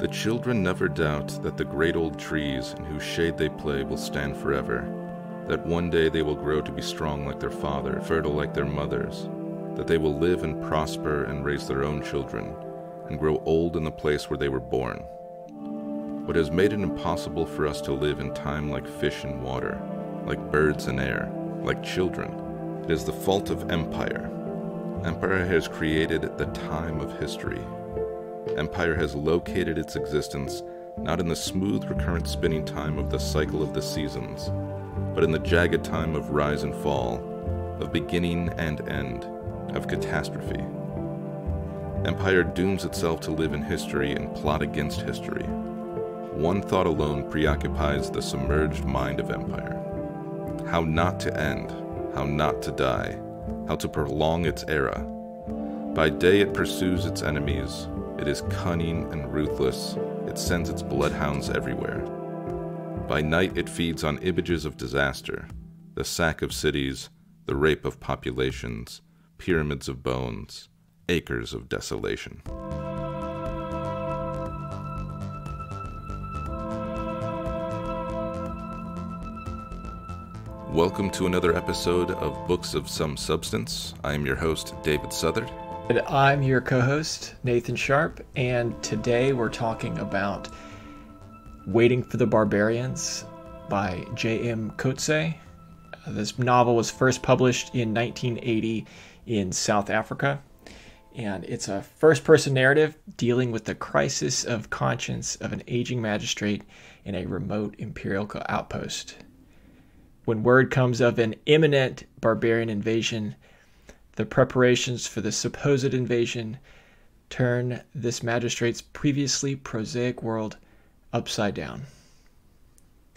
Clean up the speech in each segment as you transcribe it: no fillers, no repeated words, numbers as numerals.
The children never doubt that the great old trees in whose shade they play will stand forever, that one day they will grow to be strong like their father, fertile like their mothers, that they will live and prosper and raise their own children, and grow old in the place where they were born. What has made it impossible for us to live in time like fish in water, like birds in air, like children, it is the fault of empire. Empire has created the time of history. Empire has located its existence not in the smooth recurrent spinning time of the cycle of the seasons, but in the jagged time of rise and fall, of beginning and end, of catastrophe. Empire dooms itself to live in history and plot against history. One thought alone preoccupies the submerged mind of empire. How not to end, how not to die, how to prolong its era. By day it pursues its enemies. It is cunning and ruthless. It sends its bloodhounds everywhere. By night it feeds on images of disaster, the sack of cities, the rape of populations, pyramids of bones, acres of desolation. Welcome to another episode of Books of Some Substance. I am your host, David Southard. And I'm your co-host, Nathan Sharp, and today we're talking about Waiting for the Barbarians by J.M. Coetzee. This novel was first published in 1980 in South Africa, and it's a first-person narrative dealing with the crisis of conscience of an aging magistrate in a remote imperial outpost. When word comes of an imminent barbarian invasion, the preparations for the supposed invasion turn this magistrate's previously prosaic world upside down.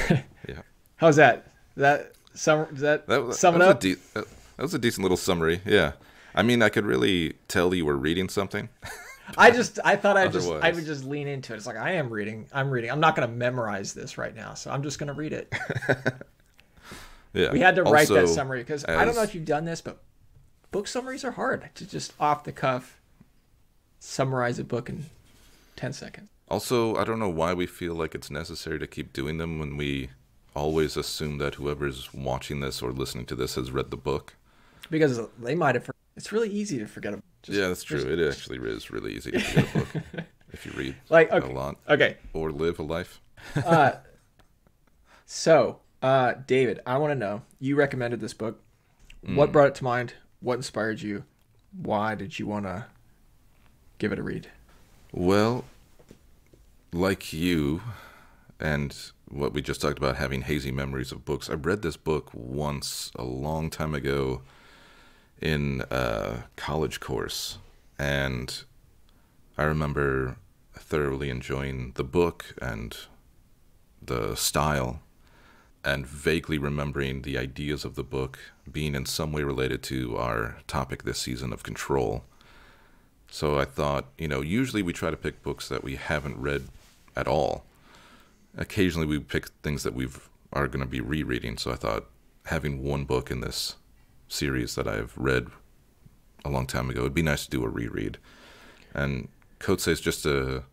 Yeah. How's that? Does that sum it up? That was a decent little summary. Yeah. I mean, I could really tell you were reading something. I thought I would just lean into it. It's like I'm reading. I'm not going to memorize this right now, so I'm just going to read it. Yeah. We had to write that summary because I don't know if you've done this, but book summaries are hard to just off the cuff summarize a book in 10 seconds. Also, I don't know why we feel like it's necessary to keep doing them when we always assume that whoever's watching this or listening to this has read the book. Because they might have. It's really easy to forget a book. Yeah, that's true. It actually is really easy to forget a book if you read a lot. Okay. Or live a life. David, I want to know, you recommended this book. What brought it to mind? What inspired you? Why did you want to give it a read? Well, like you and what we just talked about, having hazy memories of books, I read this book once a long time ago in a college course, and I remember thoroughly enjoying the book and the style, and vaguely remembering the ideas of the book being in some way related to our topic this season of control. So I thought, usually we try to pick books that we haven't read at all. Occasionally we pick things that we are going to be rereading, so I thought having one book in this series that I've read a long time ago, it'd be nice to do a reread. And Coetzee is just a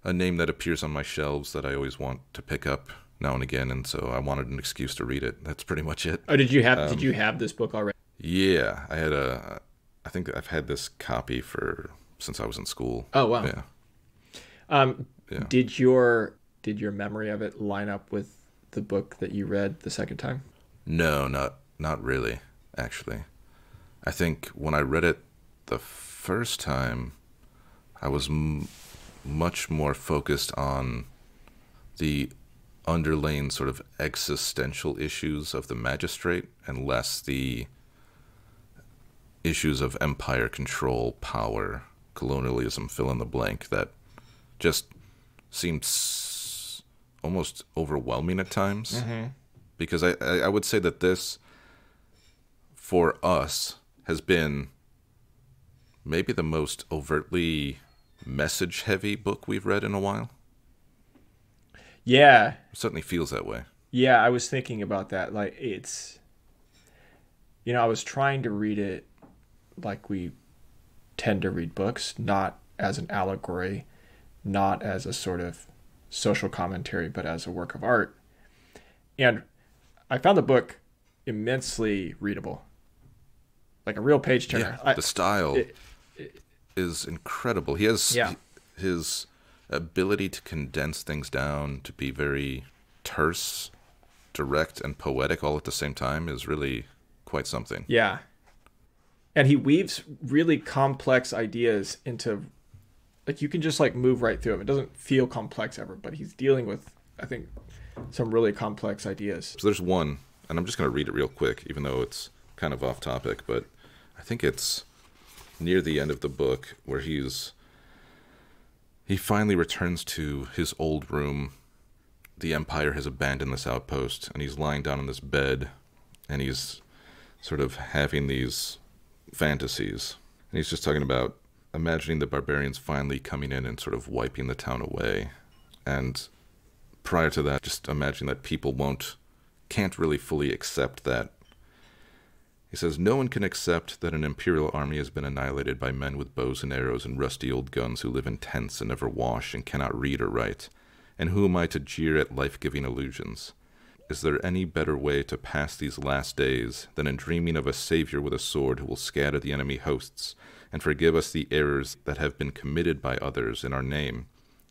name that appears on my shelves that I always want to pick up now and again, and so I wanted an excuse to read it. That's pretty much it. Oh, did you have this book already? Yeah, I think I've had this copy since I was in school. Oh, wow. Yeah. Yeah. Did your memory of it line up with the book that you read the second time? No, not really, actually. I think when I read it the first time, I was much more focused on the underlying sort of existential issues of the magistrate and less the issues of empire control, power, colonialism, fill in the blank, that just seemed almost overwhelming at times. Mm-hmm. Because I would say that this, for us, has been maybe the most overtly message-heavy book we've read in a while. Yeah. It certainly feels that way. Yeah, I was thinking about that. Like, it's, I was trying to read it like we tend to read books, not as an allegory, not as a sort of social commentary, but as a work of art. And I found the book immensely readable, like a real page turner. Yeah, the style is incredible. He has his ability to condense things down to be very terse, direct, and poetic all at the same time is really quite something. Yeah. And he weaves really complex ideas into, like, you can just like move right through them. It doesn't feel complex ever, but he's dealing with, I think, some really complex ideas. So there's one, and I'm just going to read it real quick, even though it's kind of off topic, but I think it's near the end of the book where he finally returns to his old room. The Empire has abandoned this outpost, and he's lying down on this bed, and he's sort of having these fantasies. And he's just talking about imagining the barbarians finally coming in and sort of wiping the town away. And prior to that, just imagining that people can't really fully accept that. He says, no one can accept that an imperial army has been annihilated by men with bows and arrows and rusty old guns who live in tents and never wash and cannot read or write. And who am I to jeer at life-giving illusions? Is there any better way to pass these last days than in dreaming of a savior with a sword who will scatter the enemy hosts and forgive us the errors that have been committed by others in our name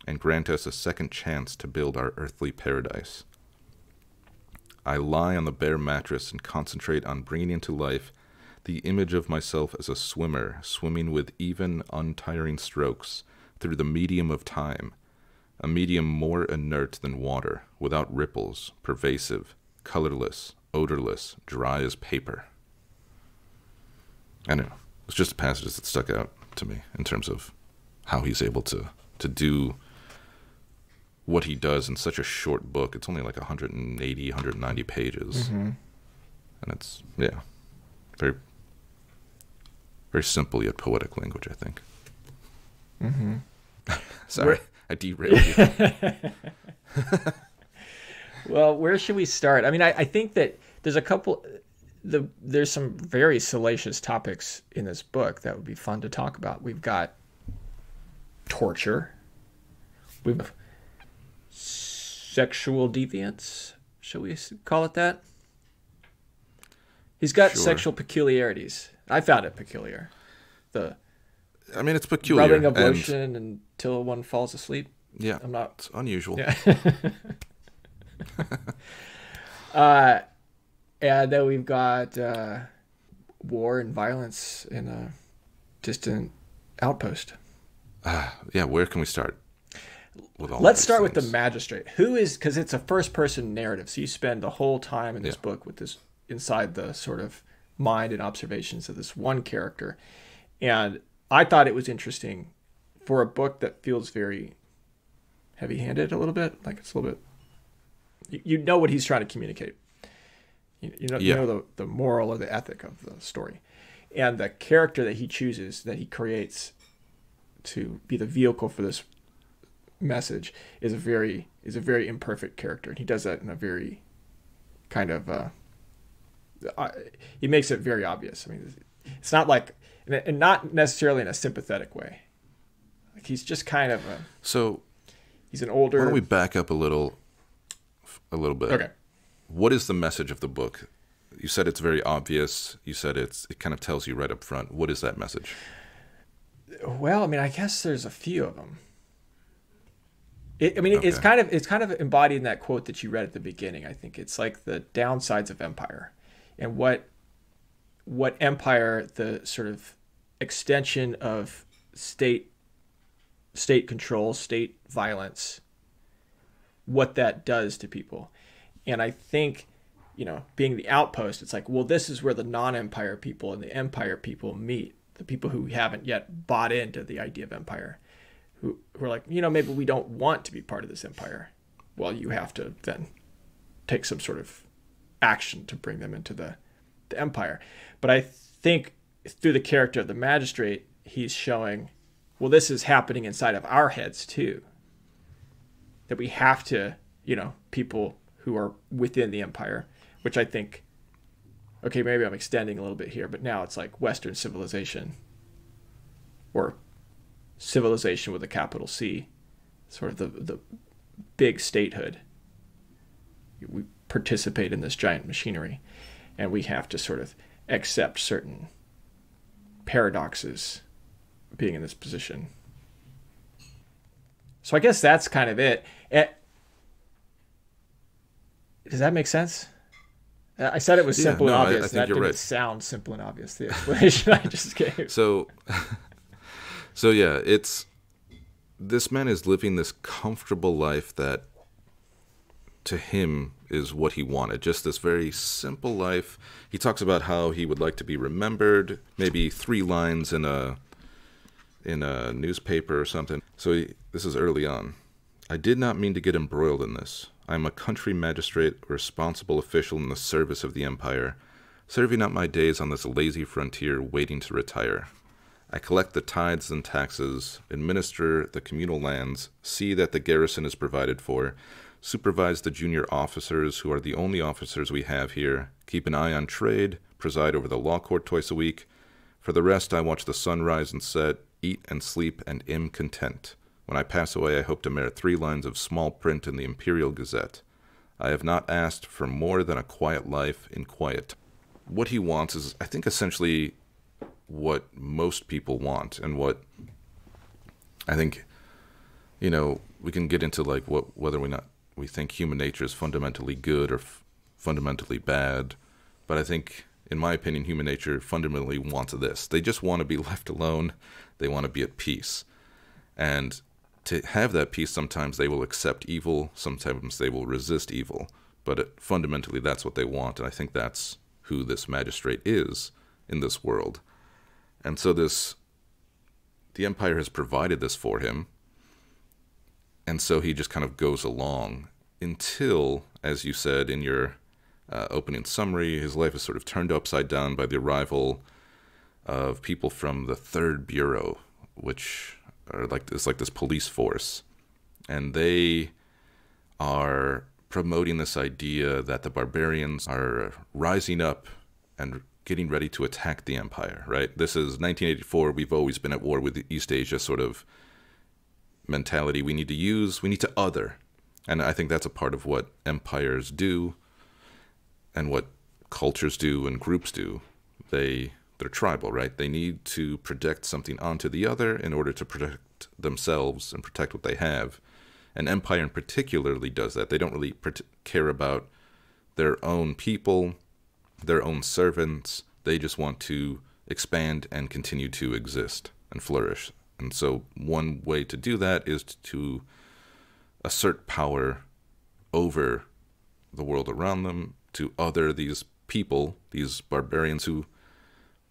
and grant us a second chance to build our earthly paradise? I lie on the bare mattress and concentrate on bringing into life the image of myself as a swimmer, swimming with even, untiring strokes through the medium of time, a medium more inert than water, without ripples, pervasive, colorless, odorless, dry as paper. I don't know. It's just passages that stuck out to me in terms of how he's able to do what he does in such a short book. It's only like 180, 190 pages. Mm-hmm. And it's, very, very simple yet poetic language, I think. Mm-hmm. Sorry, I derailed you. Well, where should we start? I mean, I think that there's some very salacious topics in this book that would be fun to talk about. We've got torture. We've sexual deviance, shall we call it that? He's got sexual peculiarities. I found it peculiar. It's peculiar. Rubbing of lotion until one falls asleep. Yeah, it's unusual. Yeah. And then we've got war and violence in a distant outpost. Where can we start? Let's start with the magistrate. Because it's a first-person narrative, so you spend the whole time in this book with this inside the sort of mind and observations of this one character. And I thought it was interesting for a book that feels very heavy-handed a little bit. Like it's a little bit... You know what he's trying to communicate. You know the moral or the ethic of the story. And the character that he chooses, that he creates to be the vehicle for this message is a very imperfect character, and he does that in a very kind of he makes it very obvious. I mean, it's not like, and not necessarily in a sympathetic way. Like he's just kind of he's an older. Why don't we back up a little bit? Okay. What is the message of the book? You said it's very obvious. You said it kind of tells you right up front. What is that message? Well, I mean, I guess there's a few of them. It's kind of embodied in that quote that you read at the beginning. I think it's like the downsides of empire, and what empire, the sort of extension of state control, state violence, what that does to people. And I think, being the outpost, it's like, well, this is where the non-empire people and the empire people meet, the people who haven't yet bought into the idea of empire. Who are like, maybe we don't want to be part of this empire. Well, you have to then take some sort of action to bring them into the empire. But I think through the character of the magistrate, he's showing, well, this is happening inside of our heads too. That we have to, people who are within the empire, which I think, okay, maybe I'm extending a little bit here, but now it's like Western civilization, or civilization with a capital C, sort of the big statehood. We participate in this giant machinery, and we have to sort of accept certain paradoxes being in this position. So I guess that's kind of it. Does that make sense? I said it was simple and obvious. I think that you're didn't right. sound simple and obvious, the explanation I just gave. So yeah, this man is living this comfortable life that to him is what he wanted. Just this very simple life. He talks about how he would like to be remembered, maybe 3 lines in a newspaper or something. So this is early on. I did not mean to get embroiled in this. I am a country magistrate, a responsible official in the service of the empire, serving out my days on this lazy frontier, waiting to retire. I collect the tithes and taxes, administer the communal lands, see that the garrison is provided for, supervise the junior officers who are the only officers we have here, keep an eye on trade, preside over the law court twice a week. For the rest, I watch the sun rise and set, eat and sleep, and am content. When I pass away, I hope to merit 3 lines of small print in the Imperial Gazette. I have not asked for more than a quiet life in quiet. What he wants is, I think, essentially what most people want, and what I think, we can get into like whether we think human nature is fundamentally good or fundamentally bad, but I think, in my opinion, human nature fundamentally wants this. They just want to be left alone. They want to be at peace. And to have that peace, sometimes they will accept evil, sometimes they will resist evil, but fundamentally that's what they want, and I think that's who this magistrate is in this world. And so the Empire has provided this for him, and so he just kind of goes along until, as you said in your opening summary, his life is sort of turned upside down by the arrival of people from the Third Bureau, which it's like this police force, and they are promoting this idea that the barbarians are rising up and getting ready to attack the empire, right? This is 1984. We've always been at war with the East Asia sort of mentality. We need to other. And I think that's a part of what empires do and what cultures do and groups do. They're tribal, right? They need to project something onto the other in order to protect themselves and protect what they have. And empire in particularly does that. They don't really care about their own people, their own servants. They just want to expand and continue to exist and flourish. And so one way to do that is to assert power over the world around them, to other these people, these barbarians who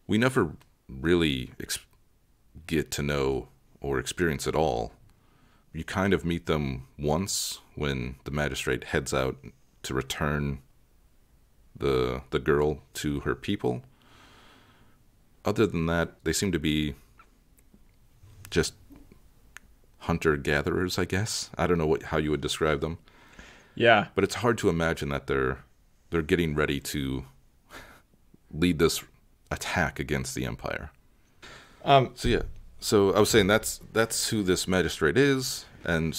we never really get to know or experience at all. You kind of meet them once when the magistrate heads out to return the girl to her people. Other than that, they seem to be just hunter-gatherers, I guess. I don't know how you would describe them. Yeah. But it's hard to imagine that they're getting ready to lead this attack against the empire. So I was saying that's who this magistrate is, and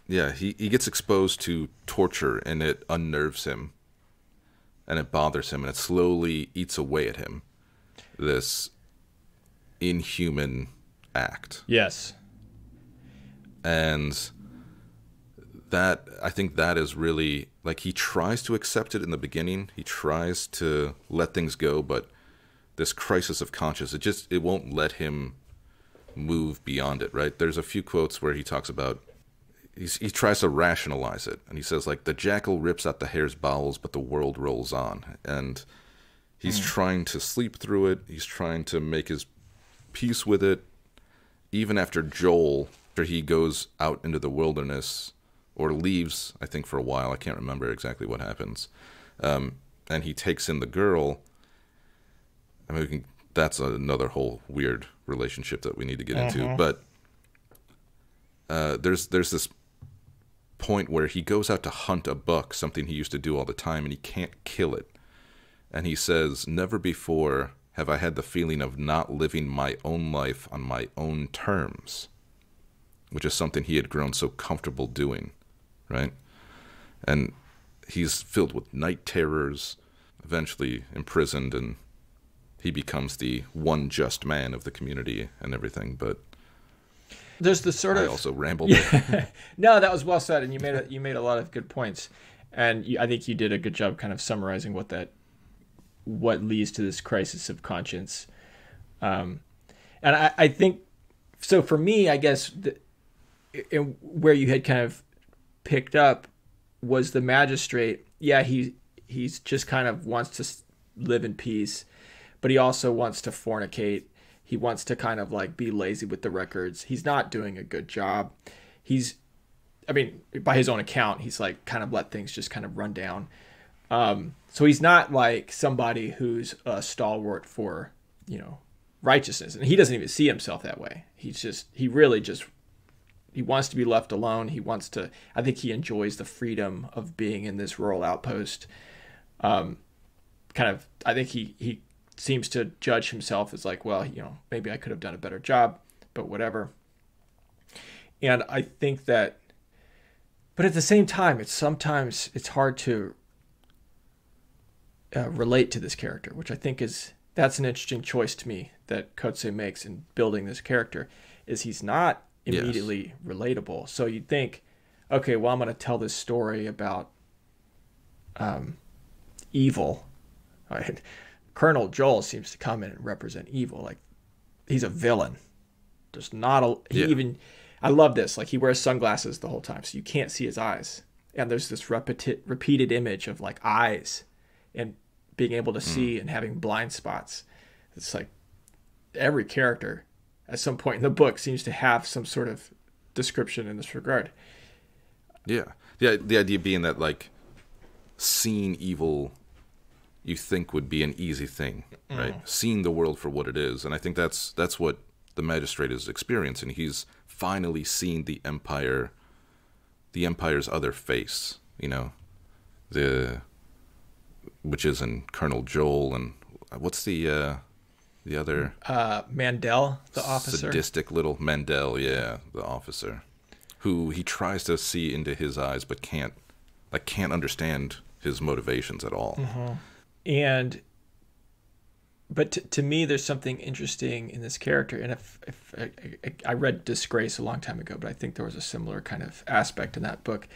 he gets exposed to torture, and it unnerves him, and it bothers him, and it slowly eats away at him. This inhuman act. Yes. And that, I think that is really, like, he tries to accept it in the beginning. He tries to let things go, but this crisis of conscience, it won't let him move beyond it, right? There's a few quotes where he talks about, he tries to rationalize it, and he says, like, the jackal rips out the hare's bowels, but the world rolls on. And he's trying to sleep through it. He's trying to make his peace with it. Even after he goes out into the wilderness, or leaves, I think, for a while. I can't remember exactly what happens. And he takes in the girl. I mean, that's another whole weird relationship that we need to get into. But there's this point where he goes out to hunt a buck, something he used to do all the time, and he can't kill it. And he says, never before have I had the feeling of not living my own life on my own terms. which is something he had grown so comfortable doing, right? And he's filled with night terrors, eventually imprisoned, and he becomes the one just man of the community and everything. But there's the sort of... I also rambled. Yeah. No, that was well said, and you made a lot of good points. And I think you did a good job kind of summarizing what leads to this crisis of conscience. And I think, so for me, I guess, where you had kind of picked up was the magistrate. Yeah, he's just kind of wants to live in peace, but he also wants to fornicate. He wants to kind of like be lazy with the records. He's not doing a good job. By his own account, he's like kind of let things just kind of run down. So he's not like somebody who's a stalwart for, righteousness. And he doesn't even see himself that way. He wants to be left alone. I think he enjoys the freedom of being in this rural outpost. I think he seems to judge himself as like, well, maybe I could have done a better job, but whatever. And I think that, but at the same time, sometimes it's hard to relate to this character, which I think that's an interesting choice to me that Coetzee makes in building this character, is he's not immediately relatable. So you'd think, okay, well, I'm going to tell this story about evil. Right? Colonel Joel seems to come in and represent evil. Like, he's a villain. There's not I love this. Like, he wears sunglasses the whole time, so you can't see his eyes. And there's this repeated image of like eyes and being able to see and having blind spots. It's like every character at some point in the book seems to have some sort of description in this regard. Yeah. The idea being that, like, seeing evil you think would be an easy thing, right? Seeing the world for what it is. And I think that's what the magistrate is experiencing. He's finally seen the empire's other face, which is in Colonel Joel, and what's the other Mandel, the officer, sadistic little Mandel, the officer, who he tries to see into his eyes but can't understand his motivations at all. But to me, there's something interesting in this character. And if I read Disgrace a long time ago, but I think there was a similar kind of aspect in that book.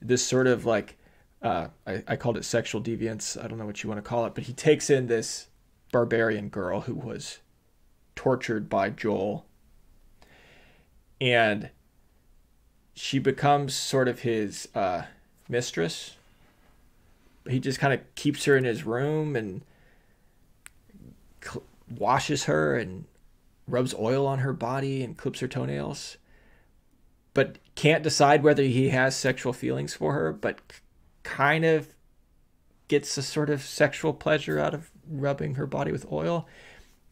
This sort of like, I called it sexual deviance. I don't know what you want to call it, but he takes in this barbarian girl who was tortured by Joel, and she becomes sort of his mistress. He just kind of keeps her in his room and washes her and rubs oil on her body and clips her toenails, but can't decide whether he has sexual feelings for her, but kind of gets a sort of sexual pleasure out of rubbing her body with oil.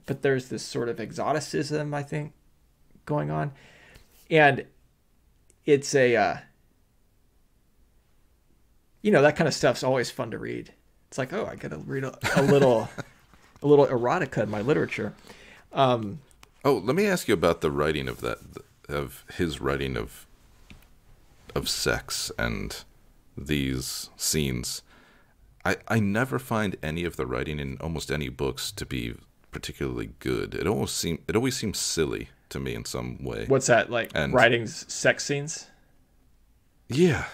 But there's this sort of exoticism, I think, going on. And it's that kind of stuff's always fun to read. It's like, oh, I got to read a little erotica in my literature. Let me ask you about the writing of his writing of sex and these scenes. I never find any of the writing in almost any books to be particularly good. It always seems silly to me in some way. What's that, like, writing sex scenes? Yeah,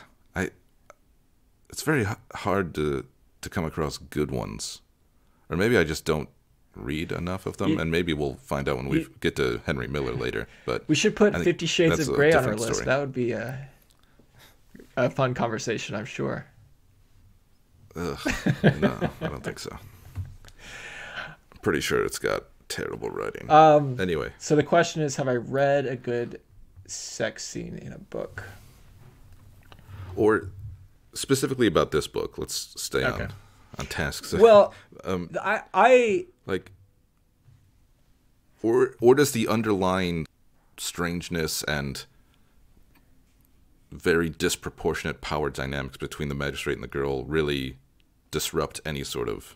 it's very hard to come across good ones. Or maybe I just don't read enough of them, and maybe we'll find out when we get to Henry Miller later. But we should put 50 Shades of Grey on our list. Story. That would be a fun conversation, I'm sure. No, I don't think so. I'm pretty sure it's got terrible writing. Anyway. So the question is, have I read a good sex scene in a book? Or specifically about this book. Let's stay on task. So, well, I like, or does the underlying strangeness and very disproportionate power dynamics between the magistrate and the girl really disrupt any sort of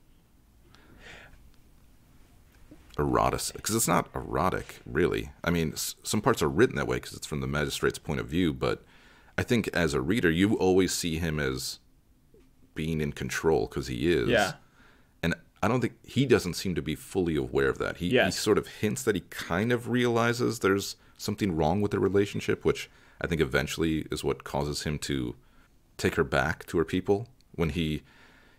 erotic, because it's not erotic, really. I mean, some parts are written that way because it's from the magistrate's point of view, but I think as a reader, you always see him as being in control because he is. Yeah. And I don't think he doesn't seem to be fully aware of that. He sort of hints that he kind of realizes there's something wrong with the relationship, which I think eventually is what causes him to take her back to her people when he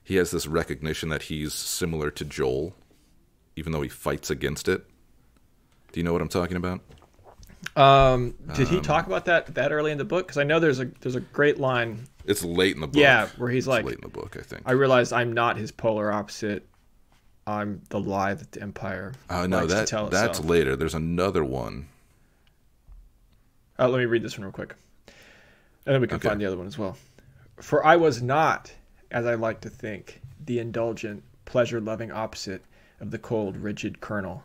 has this recognition that he's similar to Joel, even though he fights against it. Do you know what I'm talking about? Did he talk about that early in the book? Because I know there's a great line. It's late in the book. Yeah, where he's like, late in the book, I think. I realize I'm not his polar opposite. I'm the lie that the Empire no, likes to tell itself. That's later. There's another one. Let me read this one real quick. And then we can find the other one as well. For I was not, as I like to think, the indulgent, pleasure-loving opposite of the cold, rigid colonel.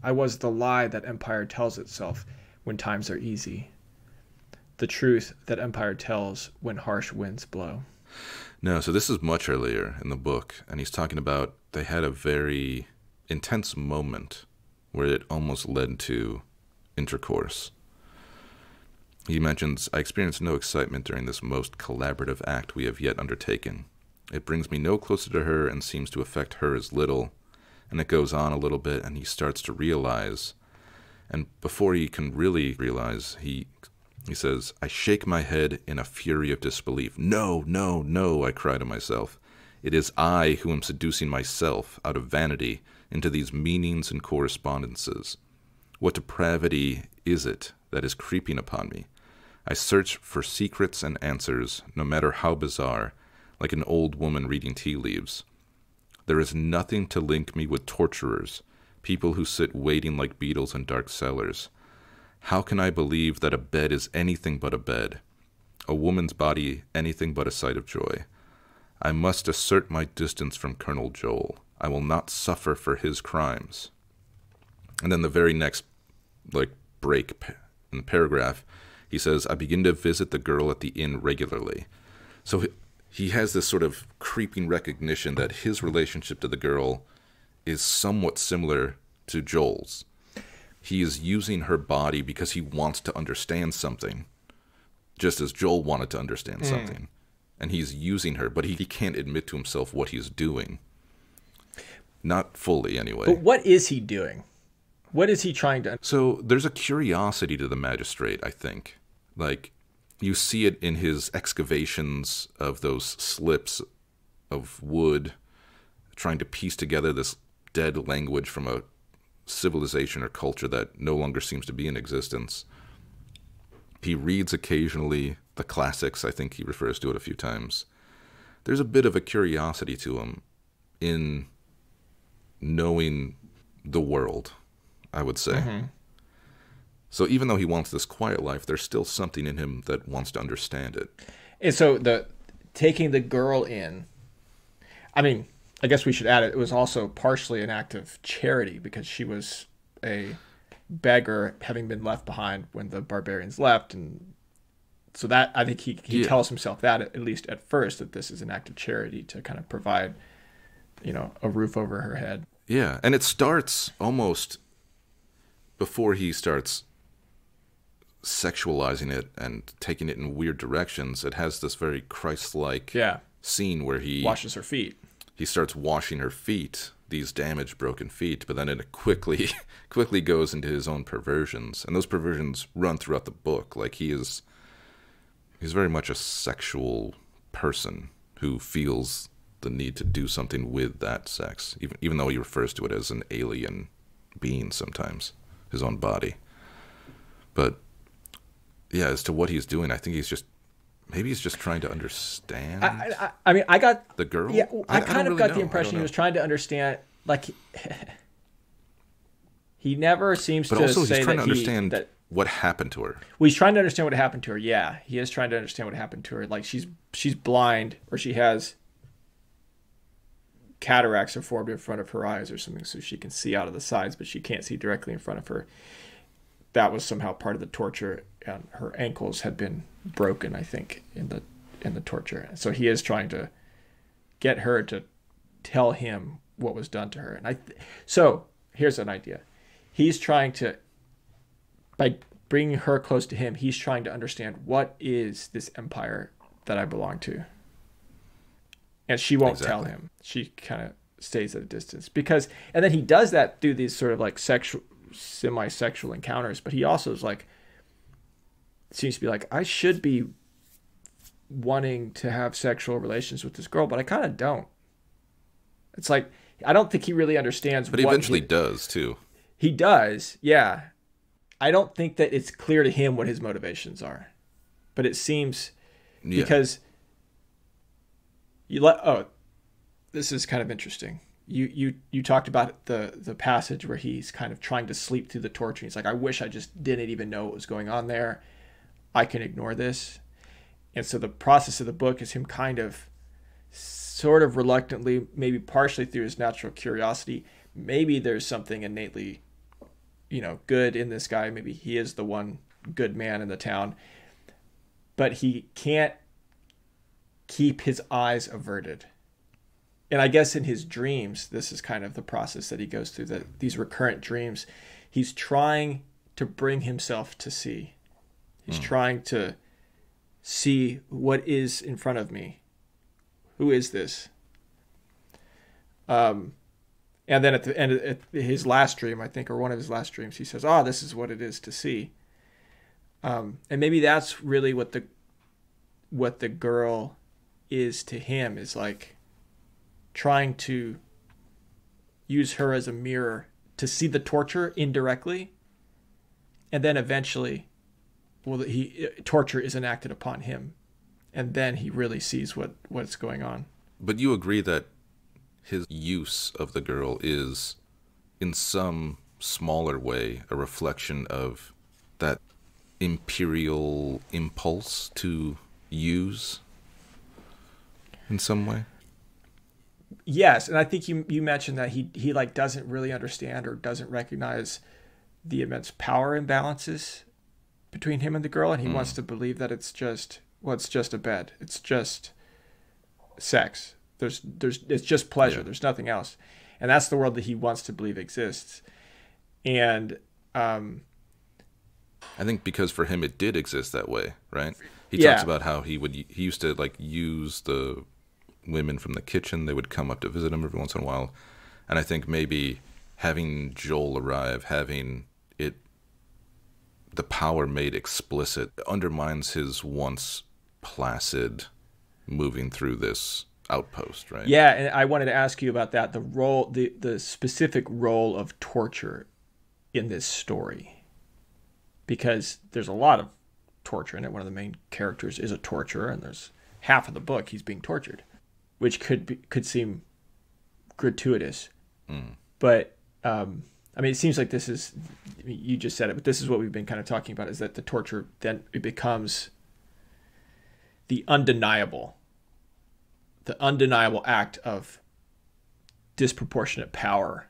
I was the lie that Empire tells itself when times are easy. The truth that Empire tells when harsh winds blow. No, so this is much earlier in the book, and he's talking about they had a very intense moment where it almost led to intercourse. He mentions, I experienced no excitement during this most collaborative act we have yet undertaken. It brings me no closer to her and seems to affect her as little. And it goes on a little bit, and he starts to realize, and before he can really realize, he says, I shake my head in a fury of disbelief. No, no, no, I cry to myself. It is I who am seducing myself out of vanity into these meanings and correspondences. What depravity is it that is creeping upon me? I search for secrets and answers, no matter how bizarre, like an old woman reading tea leaves. There is nothing to link me with torturers, people who sit waiting like beetles in dark cellars. How can I believe that a bed is anything but a bed, a woman's body anything but a sight of joy? I must assert my distance from Colonel Joel. I will not suffer for his crimes. And then the very next break in the paragraph, he says, I begin to visit the girl at the inn regularly. So he has this sort of creeping recognition that his relationship to the girl is somewhat similar to Joel's. He is using her body because he wants to understand something, just as Joel wanted to understand something. And he's using her, but he can't admit to himself what he's doing. Not fully, anyway. But what is he doing? What is he trying to... So there's a curiosity to the magistrate, I think. Like, you see it in his excavations of those slips of wood, trying to piece together this dead language from a civilization or culture that no longer seems to be in existence. He reads occasionally the classics. I think he refers to it a few times. There's a bit of a curiosity to him in knowing the world, I would say. Mm-hmm. So even though he wants this quiet life, there's still something in him that wants to understand it. And so taking the girl in, I mean, I guess we should add it was also partially an act of charity because she was a beggar having been left behind when the barbarians left. And so that, I think he tells himself that, at least at first, that this is an act of charity to kind of provide, a roof over her head. Yeah, and it starts almost before he starts sexualizing it and taking it in weird directions. It has this very Christ-like scene where he washes her feet. He starts washing her feet, these damaged, broken feet, but then it quickly goes into his own perversions, and those perversions run throughout the book. Like he's very much a sexual person who feels the need to do something with that sex, even though he refers to it as an alien being sometimes, his own body. But yeah, as to what he's doing, I think he's just trying to understand. I mean, I got the girl. Yeah, I kind of got the impression he was trying to understand. Like, he never seems to say that. But also, he's trying to understand what happened to her. Well, he's trying to understand what happened to her. Yeah, he is trying to understand what happened to her. Like she's blind, or she has cataracts are formed in front of her eyes or something, so she can see out of the sides, but she can't see directly in front of her. That was somehow part of the torture, and her ankles had been broken, I think, in the torture. So he is trying to get her to tell him what was done to her. And so here's an idea. He's trying to, by bringing her close to him, he's trying to understand what is this empire that I belong to. And she won't tell him. She kind of stays at a distance and then he does that through these sort of like semi-sexual encounters, but he also is like, seems to be like, I should be wanting to have sexual relations with this girl, but I kind of don't. It's like, I don't think he really understands. But he eventually does too. He does. Yeah. I don't think that it's clear to him what his motivations are, but it seems because this is kind of interesting. You talked about the passage where he's kind of trying to sleep through the torture. He's like, I wish I just didn't even know what was going on there. I can ignore this. And so the process of the book is him kind of sort of reluctantly, maybe partially through his natural curiosity. Maybe there's something innately, good in this guy. Maybe he is the one good man in the town, but he can't keep his eyes averted. And I guess in his dreams, this is kind of the process that he goes through, these recurrent dreams. He's trying to bring himself to see. He's trying to see what is in front of me. Who is this? And then at the end of his last dream, I think, or one of his last dreams, he says, this is what it is to see. And maybe that's really what the girl is to him, is like trying to use her as a mirror to see the torture indirectly. And then eventually, torture is enacted upon him. And then he really sees what's going on. But you agree that his use of the girl is, in some smaller way, a reflection of that imperial impulse to use in some way? Yes, and I think you mentioned that he like doesn't really understand or doesn't recognize the immense power imbalances between him and the girl, and he wants to believe that it's just a bed. It's just sex. It's just pleasure. Yeah. There's nothing else. And that's the world that he wants to believe exists. And I think because for him it did exist that way, right? He talks about how he used to like use the women from the kitchen. They would come up to visit him every once in a while. And I think maybe having Joel arrive, having the power made explicit, undermines his once placid moving through this outpost, right? Yeah, and I wanted to ask you about that, the specific role of torture in this story. Because there's a lot of torture in it. One of the main characters is a torturer, and there's half of the book he's being tortured, which could seem gratuitous. But it seems like this is, you just said it, but this is what we've been kind of talking about, is that the torture then it becomes the undeniable act of disproportionate power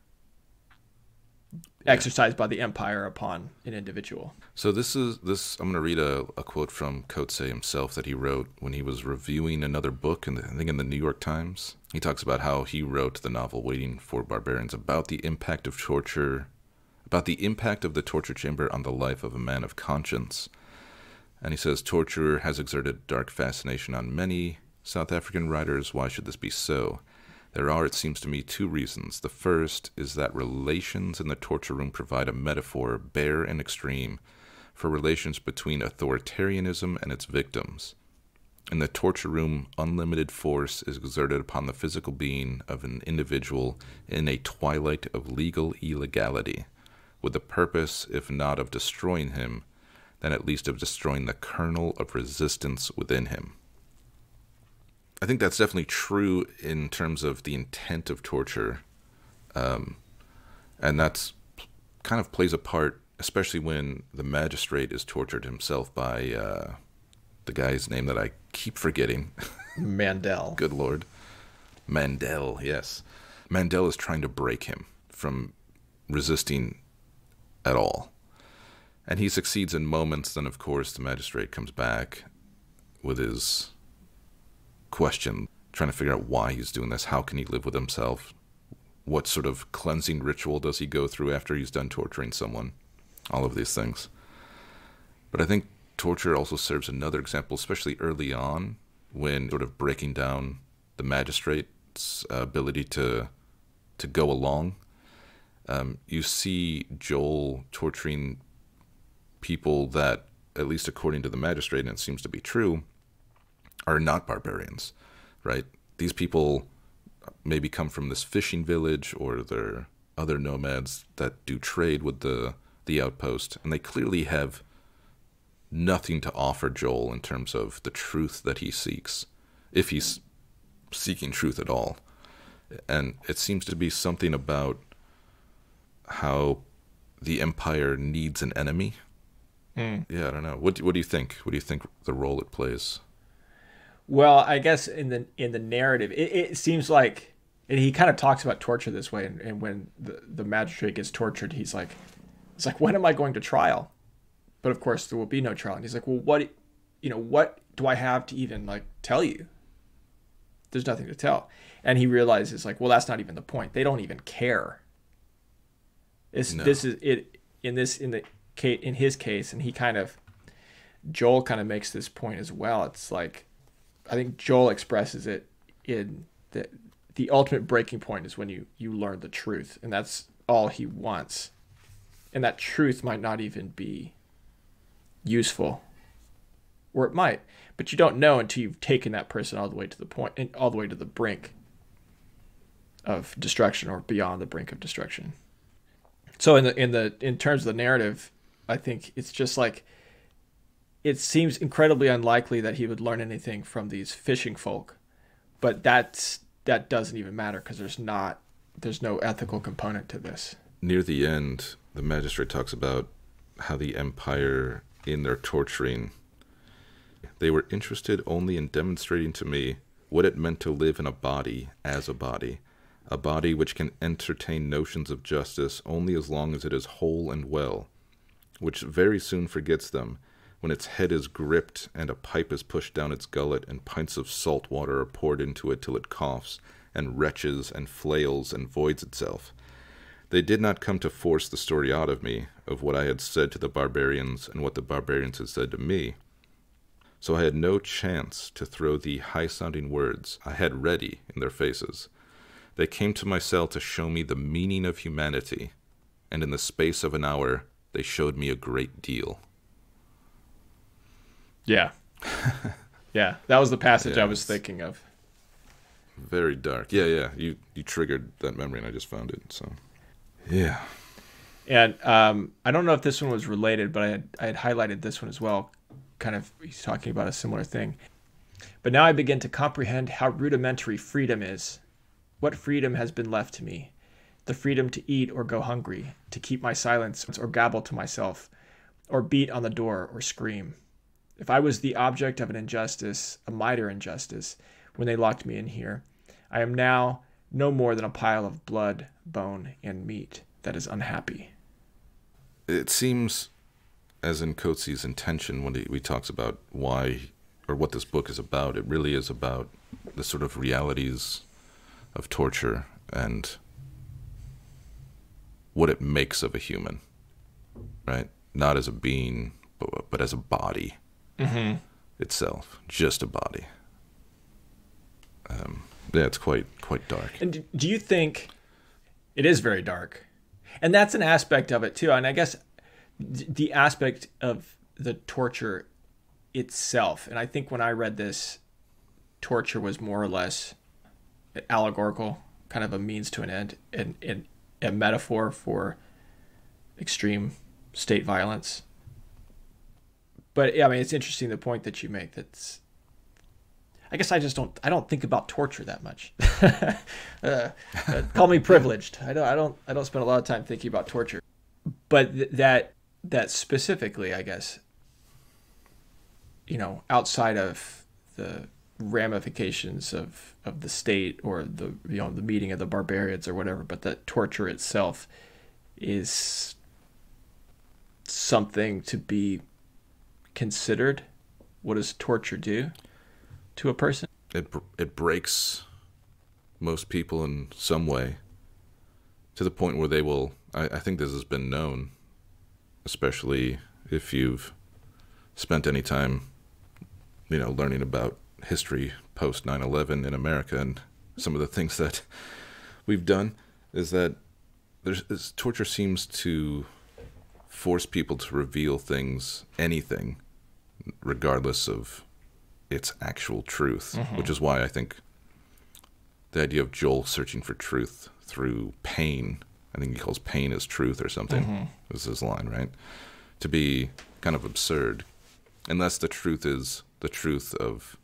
exercised by the empire upon an individual. So I'm going to read a quote from Coetzee himself that he wrote when he was reviewing another book, I think in the New York Times. He talks about how he wrote the novel Waiting for Barbarians, about the impact of the torture chamber on the life of a man of conscience. And he says, torture has exerted dark fascination on many South African writers. Why should this be so? There are, it seems to me, two reasons. The first is that relations in the torture room provide a metaphor, bare and extreme, for relations between authoritarianism and its victims. In the torture room, unlimited force is exerted upon the physical being of an individual in a twilight of legal illegality, with the purpose, if not of destroying him, then at least of destroying the kernel of resistance within him. I think that's definitely true in terms of the intent of torture, and that's kind of plays a part, especially when the magistrate is tortured himself by the guy's name that I keep forgetting. Mandel. Good Lord. Mandel, yes. Mandel is trying to break him from resisting at all. And he succeeds in moments. Then, of course, the magistrate comes back with his question, trying to figure out why he's doing this. How can he live with himself? what sort of cleansing ritual does he go through after he's done torturing someone? All of these things. But I think torture also serves another example, especially early on, when sort of breaking down the magistrate's ability to go along. You see Joel torturing people that, at least according to the magistrate, and it seems to be true, are not barbarians, right? These people maybe come from this fishing village, or they're other nomads that do trade with the outpost, and they clearly have nothing to offer Joel in terms of the truth that he seeks, if he's seeking truth at all. And it seems to be something about how the Empire needs an enemy. Yeah, I don't know. What do you think? What do you think the role it plays? Well, I guess in the narrative, it seems like, and he kind of talks about torture this way, and when the magistrate gets tortured, it's like, when am I going to trial? But of course, there will be no trial. And he's like, well, what do I have to even like tell you? There's nothing to tell. And he realizes, like, well, that's not even the point. They don't even care. This is it in his case, and Joel kind of makes this point as well. It's like, I think Joel expresses it in the ultimate breaking point is when you learn the truth, and that's all he wants. And that truth might not even be useful, or it might, but you don't know until you've taken that person all the way to the point, and all the way to the brink of destruction, or beyond the brink of destruction. So in terms of the narrative, I think it's just like, it seems incredibly unlikely that he would learn anything from these fishing folk, but that doesn't even matter, because there's no ethical component to this. Near the end, the magistrate talks about how the Empire, in their torturing, they were interested only in demonstrating to me what it meant to live in a body as a body which can entertain notions of justice only as long as it is whole and well, which very soon forgets them when its head is gripped and a pipe is pushed down its gullet and pints of salt water are poured into it till it coughs and retches and flails and voids itself. They did not come to force the story out of me of what I had said to the barbarians and what the barbarians had said to me. So I had no chance to throw the high-sounding words I had ready in their faces. They came to my cell to show me the meaning of humanity, and in the space of an hour, they showed me a great deal. Yeah. Yeah, that was the passage I was thinking of. Very dark. Yeah. You triggered that memory, and I just found it, so... Yeah. And I don't know if this one was related, but I had highlighted this one as well. Kind of, he's talking about a similar thing. But now I begin to comprehend how rudimentary freedom is. What freedom has been left to me? The freedom to eat or go hungry, to keep my silence or gabble to myself, or beat on the door or scream. If I was the object of an injustice, a mightier injustice, when they locked me in here, I am now no more than a pile of blood, bone, and meat that is unhappy. It seems, as in Coetzee's intention, when he talks about why, or what this book is about, it really is about the sort of realities of torture and what it makes of a human, right? Not as a being, but as a body itself, just a body. Yeah, it's quite dark. And do you think it is very dark? And that's an aspect of it too. And I guess the aspect of the torture itself. And I think when I read this, torture was more or less allegorical, kind of a means to an end, and a metaphor for extreme state violence. But yeah, I mean, it's interesting the point that you make. That's, I guess I don't think about torture that much. Call me privileged. I don't spend a lot of time thinking about torture. But that specifically, I guess, outside of the ramifications of the state or the meeting of the barbarians or whatever, but that torture itself is something to be considered. What does torture do to a person? It breaks most people in some way. to the point where they will, I think this has been known, especially if you've spent any time, learning about history post 9/11 in America, and some of the things that we've done is that torture seems to force people to reveal things, anything, regardless of its actual truth, which is why I think the idea of Joel searching for truth through pain, I think he calls pain as truth or something, is his line, right? To be kind of absurd, unless the truth is the truth of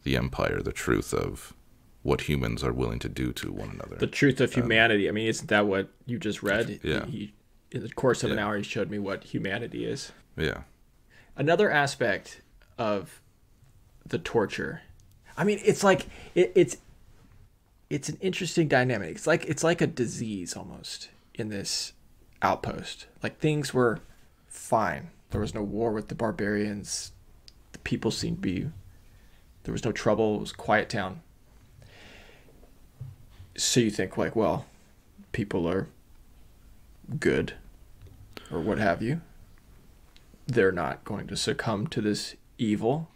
the Empire, the truth of what humans are willing to do to one another. The truth of humanity. I mean, isn't that what you just read? Yeah. In the course of an hour, he showed me what humanity is. Yeah. Another aspect of the torture, I mean, it's like it's an interesting dynamic. It's like a disease almost in this outpost. Like, things were fine. There was no war with the barbarians. The people seemed to be, there was no trouble. It was a quiet town. So you think, like, well, people are good or what have you. They're not going to succumb to this evil.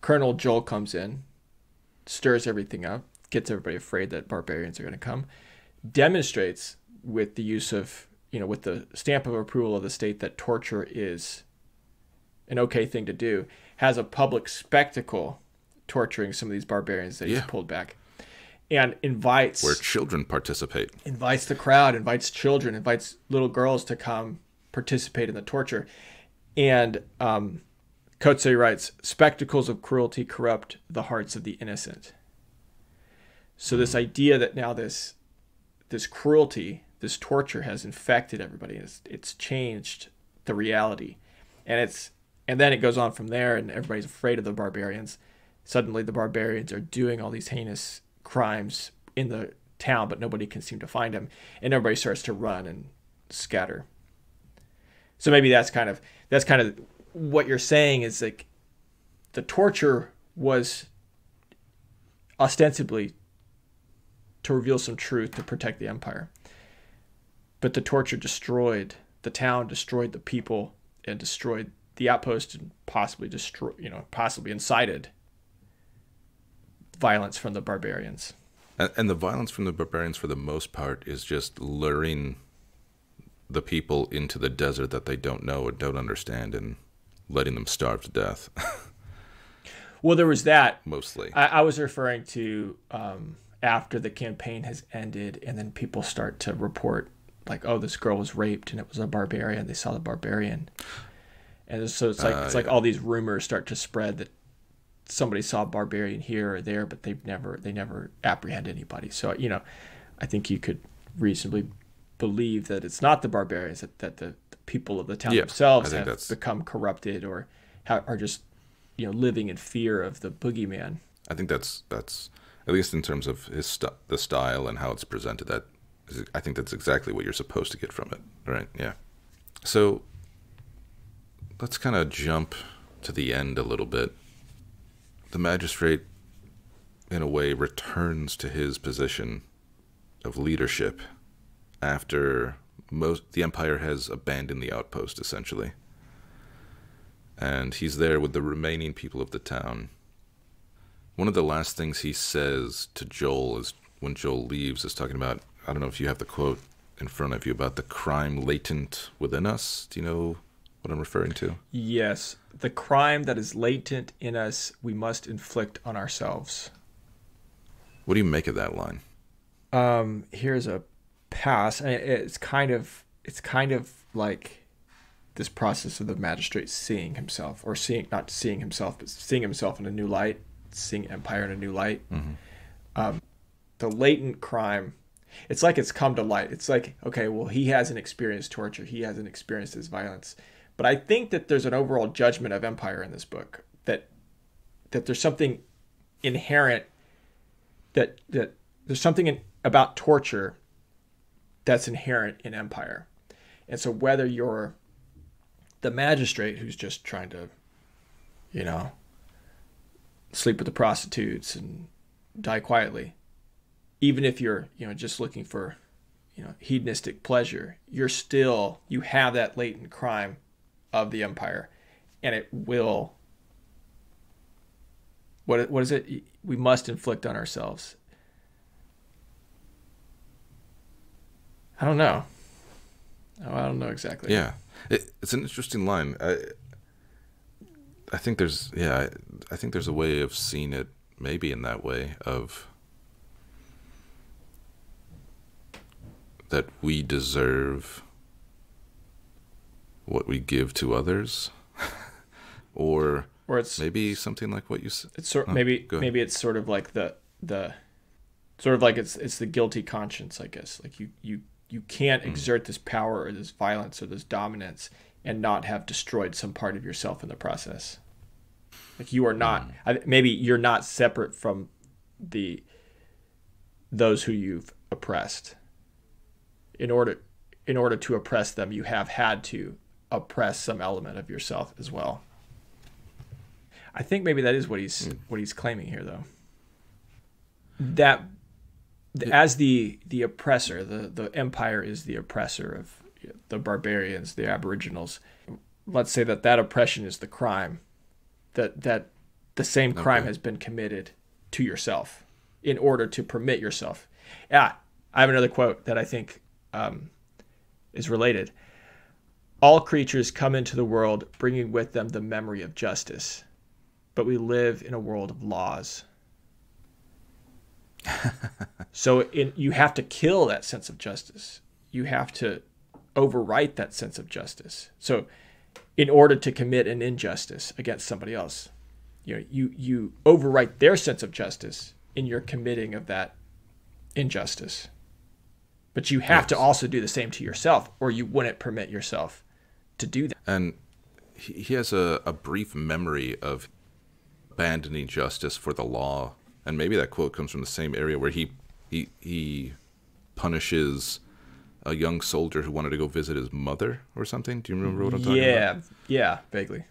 Colonel Joel comes in, stirs everything up, gets everybody afraid that barbarians are going to come, demonstrates with the use of, with the stamp of approval of the state that torture is an okay thing to do, has a public spectacle torturing some of these barbarians that he's pulled back, and invites... where children participate. Invites the crowd, invites children, invites little girls to come participate in the torture. And Coetzee writes, spectacles of cruelty corrupt the hearts of the innocent. So this idea that now this cruelty, this torture has infected everybody. It's changed the reality. And then it goes on from there, and everybody's afraid of the barbarians. Suddenly the barbarians are doing all these heinous crimes in the town, but nobody can seem to find them. And everybody starts to run and scatter. So maybe that's kind of what you're saying, is like the torture was ostensibly to reveal some truth to protect the empire. But the torture destroyed the town, destroyed the people, and destroyed the outpost, and possibly incited violence from the barbarians. And the violence from the barbarians, for the most part, is just luring the people into the desert that they don't know or don't understand, and letting them starve to death. Well, there was that. Mostly. I was referring to after the campaign has ended, and then people start to report, like, oh, this girl was raped, and it was a barbarian. They saw the barbarian. And so it's like all these rumors start to spread that somebody saw a barbarian here or there, but they never apprehend anybody. So, I think you could reasonably believe that it's not the barbarians, that the people of the town themselves have become corrupted, or are just living in fear of the boogeyman. I think that's at least in terms of the style and how it's presented, I think that's exactly what you're supposed to get from it, right? Yeah. So let's kind of jump to the end a little bit. The magistrate, in a way, returns to his position of leadership after the Empire has abandoned the outpost, essentially. And he's there with the remaining people of the town. One of the last things he says to Joel is, when Joel leaves, is talking about, I don't know if you have the quote in front of you, about the crime latent within us. Do you know what I'm referring to? Yes. The crime that is latent in us, we must inflict on ourselves. What do you make of that line? Here's a pass. It's kind of like this process of the magistrate seeing himself, or not seeing himself, but seeing himself in a new light, seeing Empire in a new light. Mm-hmm. The latent crime, it's like it's come to light. It's like, okay, well, he hasn't experienced torture. He hasn't experienced this violence. But I think that there's an overall judgment of Empire in this book, that there's something inherent, that there's something about torture that's inherent in Empire. And so whether you're the magistrate who's just trying to, sleep with the prostitutes and die quietly, even if you're, just looking for hedonistic pleasure, you have that latent crime of the empire, and it will. What is it? We must inflict on ourselves. I don't know. I don't know exactly. Yeah, it's an interesting line. I think there's I think there's a way of seeing it maybe in that way of that we deserve what we give to others, or it's maybe something like what you said. It's maybe it's sort of like the sort of like it's the guilty conscience, I guess. Like you can't exert this power or this violence or this dominance and not have destroyed some part of yourself in the process. Like you are not, maybe you're not separate from those who you've oppressed. In order to oppress them, you have had to oppress some element of yourself as well. I think maybe that is what he's claiming here, though. That as the oppressor, the empire is the oppressor of the barbarians, the aboriginals. Let's say that oppression is the crime, that the same crime has been committed to yourself in order to permit yourself. Yeah, I have another quote that I think is related. All creatures come into the world bringing with them the memory of justice, but we live in a world of laws. So you have to kill that sense of justice. You have to overwrite that sense of justice. So in order to commit an injustice against somebody else, you overwrite their sense of justice in your committing of that injustice. But you have to also do the same to yourself, or you wouldn't permit yourself to do that. And he has a brief memory of abandoning justice for the law. And maybe that quote comes from the same area where he punishes a young soldier who wanted to go visit his mother or something. Do you remember what I'm talking about? Yeah, vaguely.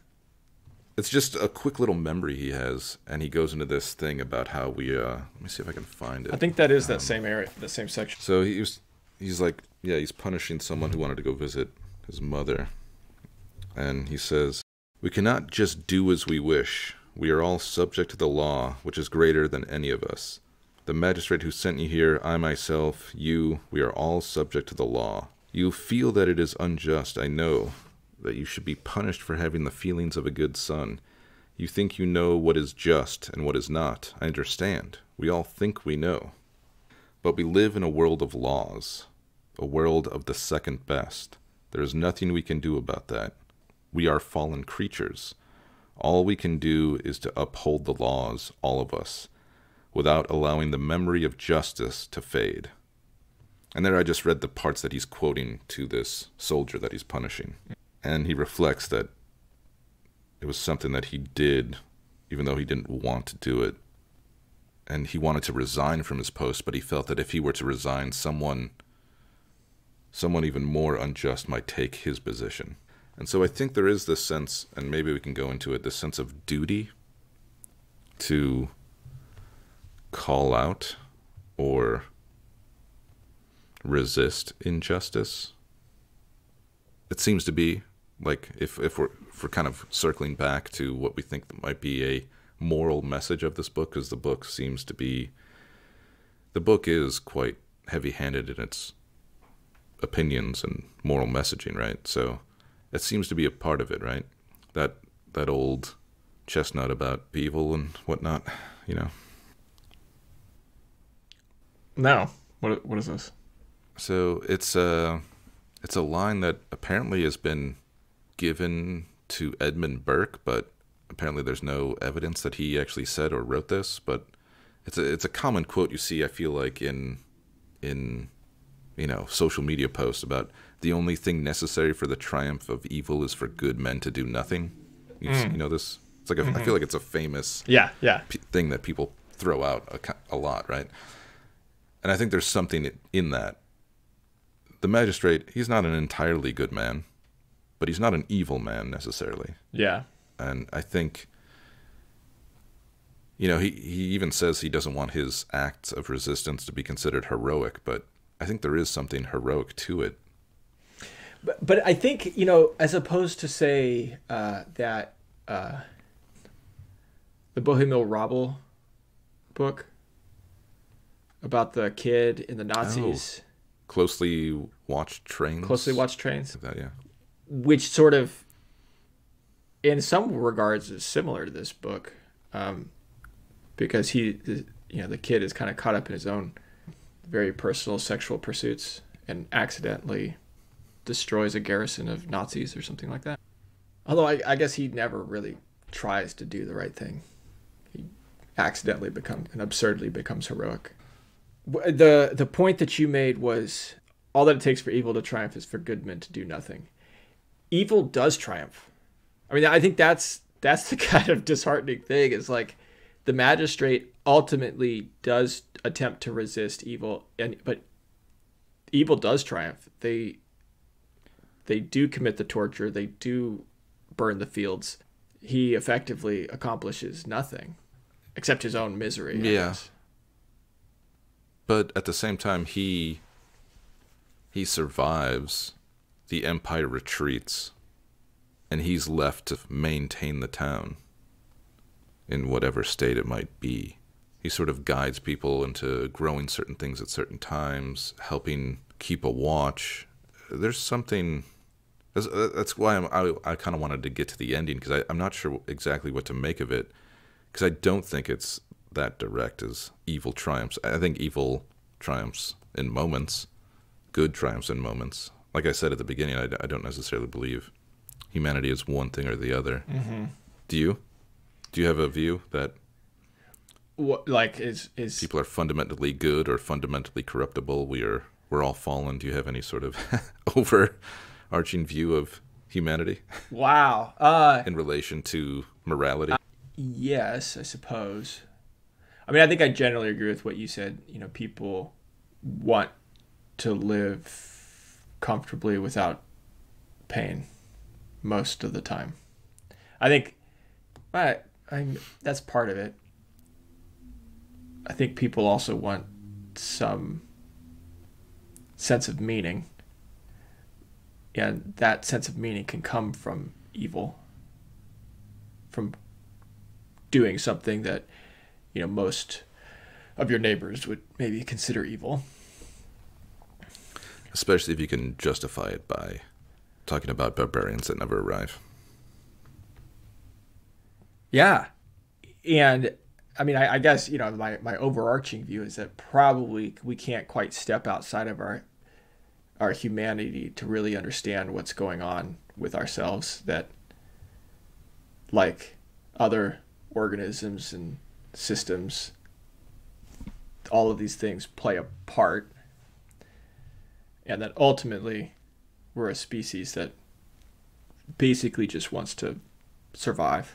It's just a quick little memory he has, and he goes into this thing about how we. Let me see if I can find it. I think that is that same area, the same section. So he's like, he's punishing someone who wanted to go visit his mother, and he says, "We cannot just do as we wish. We are all subject to the law, which is greater than any of us. The magistrate who sent you here, I myself, you, we are all subject to the law. You feel that it is unjust, I know, that you should be punished for having the feelings of a good son. You think you know what is just and what is not. I understand. We all think we know. But we live in a world of laws, a world of the second best. There is nothing we can do about that. We are fallen creatures. All we can do is to uphold the laws, all of us, without allowing the memory of justice to fade." And there I just read the parts that he's quoting to this soldier that he's punishing. And he reflects that it was something that he did, even though he didn't want to do it. And he wanted to resign from his post, but he felt that if he were to resign, someone even more unjust might take his position. And so I think there is this sense, and maybe we can go into it, this sense of duty to call out or resist injustice. It seems to be like, if we're kind of circling back to what we think that might be a moral message of this book, because the book is quite heavy-handed in its opinions and moral messaging, right? So it seems to be a part of it, right? That old chestnut about evil and whatnot, No. What is this? So it's a line that apparently has been given to Edmund Burke, but apparently there's no evidence that he actually said or wrote this. But it's a common quote you see, I feel like, in social media posts about the only thing necessary for the triumph of evil is for good men to do nothing. You know this? It's like I feel like it's a famous thing that people throw out a lot, right? And I think there's something in that. The magistrate, he's not an entirely good man, but he's not an evil man necessarily. Yeah. And I think, he even says he doesn't want his acts of resistance to be considered heroic, but I think there is something heroic to it. But I think, as opposed to say that the Bohemian Rhapsody book about the kid in the Nazis. Closely watched trains. Like that, yeah. Which sort of, in some regards, is similar to this book, because the kid is kind of caught up in his own very personal sexual pursuits and accidentally destroys a garrison of Nazis or something like that. Although I guess he never really tries to do the right thing. He accidentally absurdly becomes heroic. The point that you made was all that it takes for evil to triumph is for good men to do nothing. Evil does triumph. I mean, I think that's the kind of disheartening thing, is like the magistrate ultimately does attempt to resist evil, but evil does triumph. They do commit the torture. They do burn the fields. He effectively accomplishes nothing except his own misery. I guess. But at the same time, he survives. The empire retreats, and he's left to maintain the town in whatever state it might be. He sort of guides people into growing certain things at certain times, helping keep a watch. There's something... That's why I kind of wanted to get to the ending, because I'm not sure exactly what to make of it, because I don't think it's that direct as evil triumphs. I think evil triumphs in moments, good triumphs in moments. Like I said at the beginning, I don't necessarily believe humanity is one thing or the other. Mm-hmm. Do you? Do you have a view that what, like is people are fundamentally good or fundamentally corruptible? We're all fallen. Do you have any sort of overarching view of humanity? Wow. In relation to morality? Yes, I suppose. I mean, I think I generally agree with what you said. People want to live comfortably without pain most of the time. I think that's part of it. I think people also want some sense of meaning, and that sense of meaning can come from evil, from doing something that most of your neighbors would maybe consider evil. Especially if you can justify it by talking about barbarians that never arrive. Yeah. And I mean, I guess, my overarching view is that probably we can't quite step outside of our humanity to really understand what's going on with ourselves, that like other organisms and systems, all of these things play a part. And that ultimately we're a species that basically just wants to survive,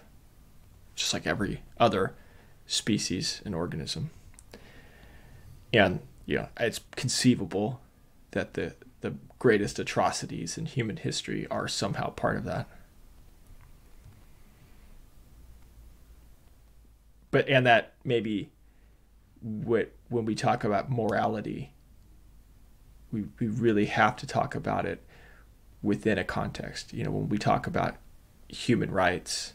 just like every other species and organism. And, it's conceivable that the greatest atrocities in human history are somehow part of that. And that maybe when we talk about morality, we really have to talk about it within a context. When we talk about human rights,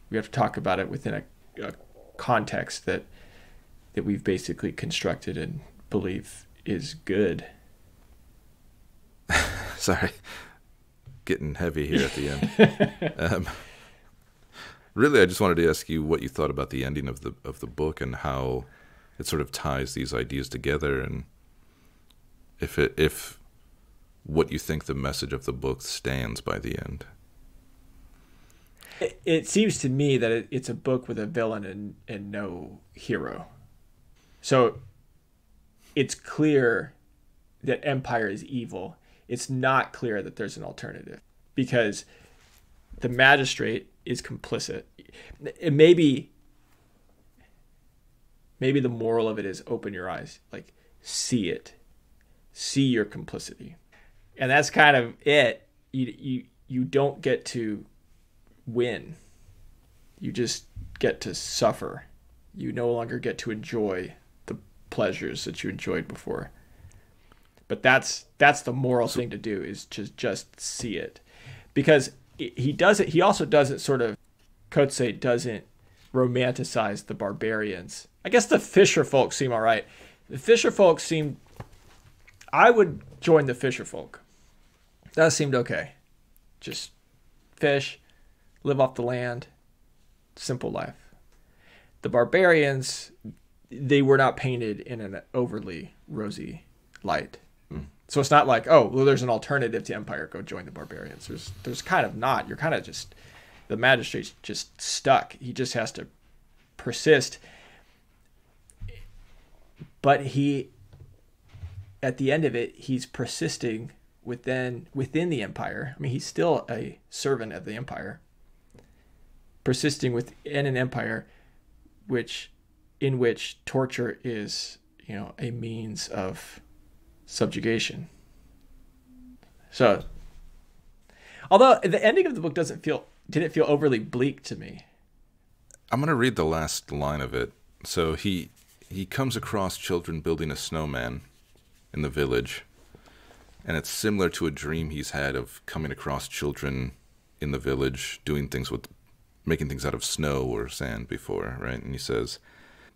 we have to talk about it within a context that we've basically constructed and believe is good. Sorry, getting heavy here at the end. Really, I just wanted to ask you what you thought about the ending of the book and how it sort of ties these ideas together, and if what you think the message of the book stands by the end. It seems to me that it's a book with a villain and no hero. So it's clear that empire is evil. It's not clear that there's an alternative, because the magistrate is complicit. It maybe the moral of it is open your eyes, like see it, see your complicity. And that's kind of it. You don't get to win. You just get to suffer. You no longer get to enjoy the pleasures that you enjoyed before. But that's the moral thing to do, is to just see it, because he does it. He also doesn't sort of, Coetzee doesn't romanticize the barbarians. I guess the fisher folk seem all right. The fisher folk seem, I would join the fisher folk. That seemed okay. Just fish, live off the land, simple life. The barbarians, they were not painted in an overly rosy light. So it's not like, oh, well, there's an alternative to empire, go join the barbarians. There's kind of not. You're kind of just, the magistrate's just stuck. He just has to persist. But he, at the end of it, he's persisting within the empire. I mean, he's still a servant of the empire, persisting within an empire in which torture is, a means of subjugation. So, although the ending of the book didn't feel overly bleak to me. I'm going to read the last line of it. So he comes across children building a snowman in the village, and it's similar to a dream he's had of coming across children in the village making things out of snow or sand before, right? And he says,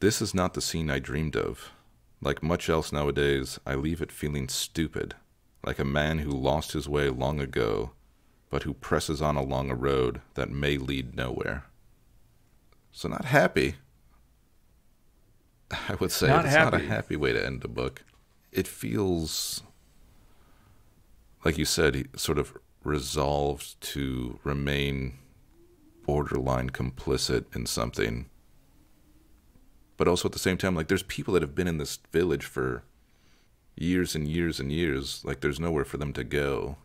"This is not the scene I dreamed of. Like much else nowadays, I leave it feeling stupid, like a man who lost his way long ago, but who presses on along a road that may lead nowhere." So not happy. I would say it's not a happy way to end the book. It feels, like you said, he sort of resolved to remain borderline complicit in something. But also at the same time, like, there's people that have been in this village for years and years and years. Like, there's nowhere for them to go.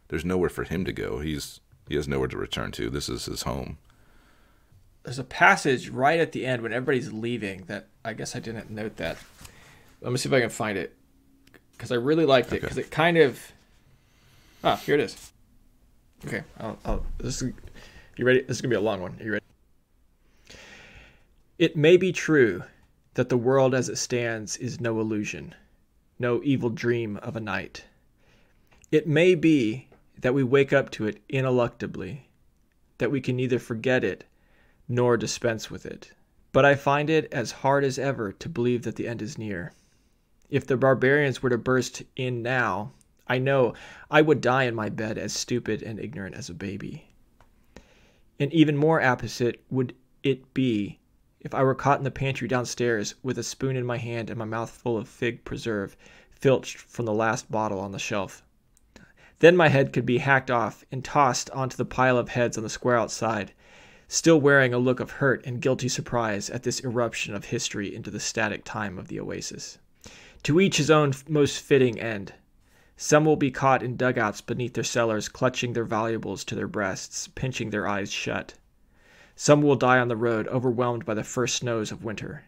There's nowhere for him to go. He has nowhere to return to. This is his home. There's a passage right at the end when everybody's leaving that I guess I didn't note that. Let me see if I can find it, because I really liked it, because it kind of... here it is. Okay, you ready? This is going to be a long one. Are you ready? "It may be true that the world as it stands is no illusion, no evil dream of a night. It may be that we wake up to it ineluctably, that we can neither forget it nor dispense with it. But I find it as hard as ever to believe that the end is near. If the barbarians were to burst in now, I know I would die in my bed as stupid and ignorant as a baby. And even more apposite would it be if I were caught in the pantry downstairs with a spoon in my hand and my mouth full of fig preserve filched from the last bottle on the shelf. Then my head could be hacked off and tossed onto the pile of heads on the square outside, still wearing a look of hurt and guilty surprise at this eruption of history into the static time of the oasis. To each his own most fitting end. Some will be caught in dugouts beneath their cellars, clutching their valuables to their breasts, pinching their eyes shut. Some will die on the road, overwhelmed by the first snows of winter.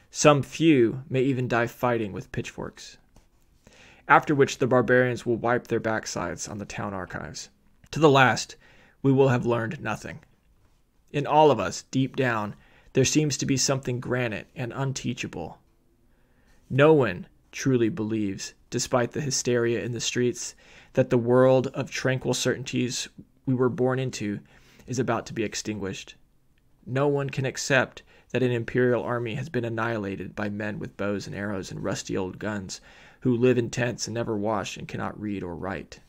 Some few may even die fighting with pitchforks. After which the barbarians will wipe their backsides on the town archives. To the last, we will have learned nothing. In all of us, deep down, there seems to be something granite and unteachable. No one truly believes, despite the hysteria in the streets, that the world of tranquil certainties we were born into is about to be extinguished. No one can accept that an imperial army has been annihilated by men with bows and arrows and rusty old guns, who live in tents and never wash and cannot read or write.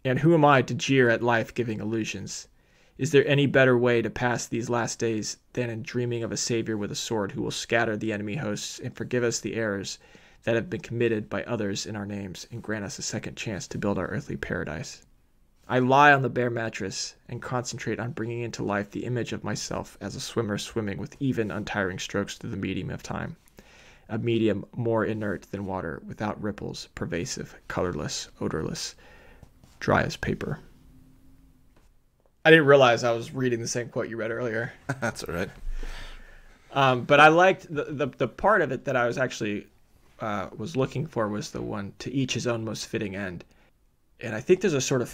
And who am I to jeer at life-giving illusions? Is there any better way to pass these last days than in dreaming of a savior with a sword who will scatter the enemy hosts and forgive us the errors that have been committed by others in our names and grant us a second chance to build our earthly paradise? I lie on the bare mattress and concentrate on bringing into life the image of myself as a swimmer swimming with even, untiring strokes through the medium of time, a medium more inert than water, without ripples, pervasive, colorless, odorless, dry as paper." I didn't realize I was reading the same quote you read earlier. That's all right. But I liked the part of it that I was actually was looking for was the one, "to each his own most fitting end." And I think there's a sort of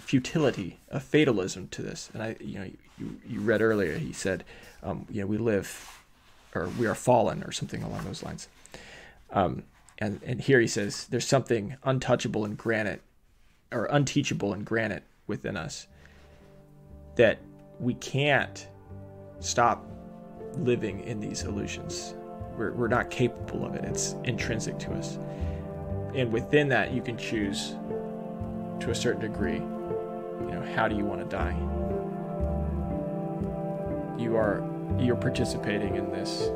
futility, a fatalism to this. And you read earlier, he said, we live, or we are fallen, or something along those lines. And here he says, there's something untouchable in granite, or unteachable in granite within us, that we can't stop living in these illusions. We're not capable of it. It's intrinsic to us. And within that, you can choose to a certain degree, how do you want to die? You're participating in this,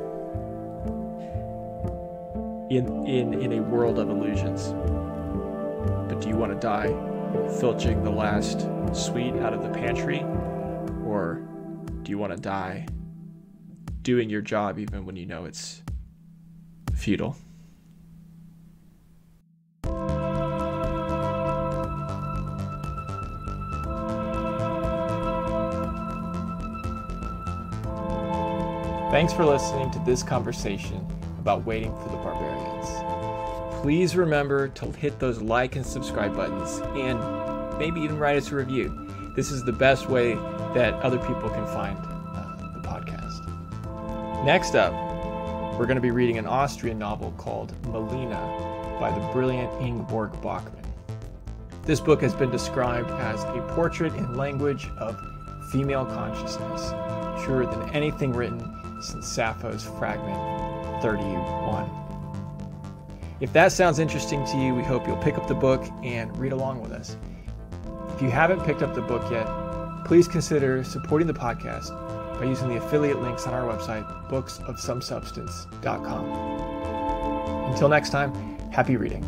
in a world of illusions. But do you want to die filching the last sweet out of the pantry? Or do you want to die doing your job even when you know it's futile? Thanks for listening to this conversation about waiting for the barbarians. Please remember to hit those like and subscribe buttons, and maybe even write us a review. This is the best way that other people can find the podcast. Next up, we're going to be reading an Austrian novel called Melina by the brilliant Ingeborg Bachmann. This book has been described as a portrait in language of female consciousness, truer than anything written since Sappho's Fragment 31. If that sounds interesting to you, we hope you'll pick up the book and read along with us. If you haven't picked up the book yet, please consider supporting the podcast by using the affiliate links on our website, booksofsomesubstance.com. Until next time, happy reading.